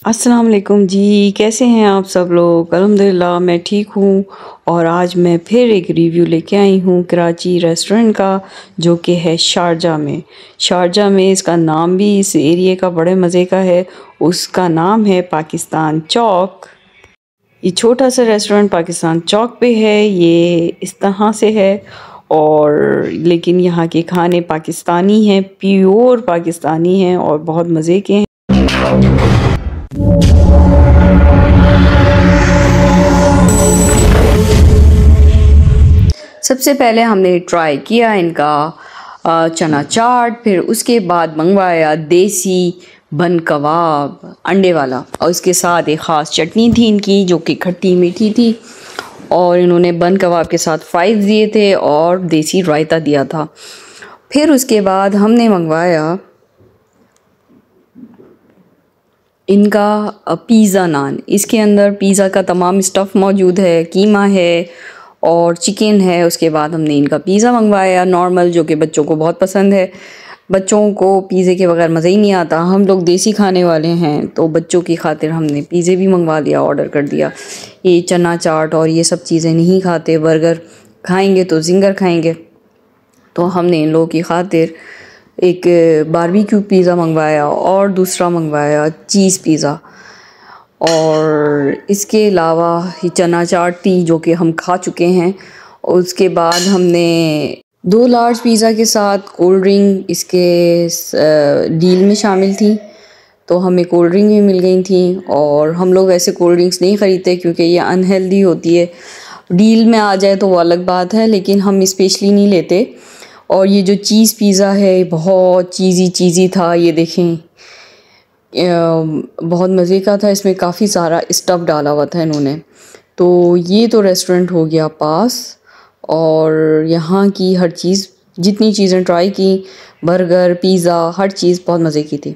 अस्सलाम वालेकुम जी, कैसे हैं आप सब लोग? अल्हम्दुलिल्लाह मैं ठीक हूँ और आज मैं फिर एक रिव्यू लेके आई हूँ कराची रेस्टोरेंट का, जो कि है शारजा में। शारजा में इसका नाम भी इस एरिया का बड़े मज़े का है। उसका नाम है पाकिस्तान चौक। ये छोटा सा रेस्टोरेंट पाकिस्तान चौक पे है। ये इस तरह से है और लेकिन यहाँ के खाने पाकिस्तानी हैं, प्योर पाकिस्तानी हैं और बहुत मज़े के हैं। सबसे पहले हमने ट्राई किया इनका चना चाट, फिर उसके बाद मंगवाया देसी बन कबाब अंडे वाला, और इसके साथ एक ख़ास चटनी थी इनकी जो कि खट्टी मीठी थी, और इन्होंने बन कबाब के साथ फ्राइज़ दिए थे और देसी रायता दिया था। फिर उसके बाद हमने मंगवाया इनका पिज़्ज़ा नान। इसके अंदर पिज़्ज़ा का तमाम स्टफ़ मौजूद है, कीमा है और चिकन है। उसके बाद हमने इनका पिज़्ज़ा मंगवाया नॉर्मल, जो कि बच्चों को बहुत पसंद है। बच्चों को पिज़्ज़े के बगैर मज़ा ही नहीं आता। हम लोग देसी खाने वाले हैं तो बच्चों की खातिर हमने पिज़्ज़े भी मंगवा लिया, ऑर्डर कर दिया। ये चना चाट और ये सब चीज़ें नहीं खाते, बर्गर खाएंगे तो जिंगर खाएंगे, तो हमने इन लोगों की खातिर एक बारबेक्यू पिज़्ज़ा मंगवाया और दूसरा मंगवाया चीज़ पिज़्ज़ा। और इसके अलावा ये चना चाट थी जो कि हम खा चुके हैं। उसके बाद हमने 2 लार्ज पिज़्ज़ा के साथ कोल्ड ड्रिंक इसके डील में शामिल थी, तो हमें कोल्ड ड्रिंक भी मिल गई थी। और हम लोग ऐसे कोल्ड ड्रिंक्स नहीं ख़रीदते क्योंकि ये अनहेल्दी होती है। डील में आ जाए तो वो अलग बात है, लेकिन हम स्पेशली नहीं लेते। और ये जो चीज़ पिज़्ज़ा है बहुत चीज़ी था, ये देखें बहुत मज़े का था। इसमें काफ़ी सारा स्टफ़ डाला हुआ था इन्होंने। तो ये तो रेस्टोरेंट हो गया पास, और यहाँ की हर चीज़, जितनी चीज़ें ट्राई की, बर्गर पिज़्ज़ा हर चीज़ बहुत मज़े की थी।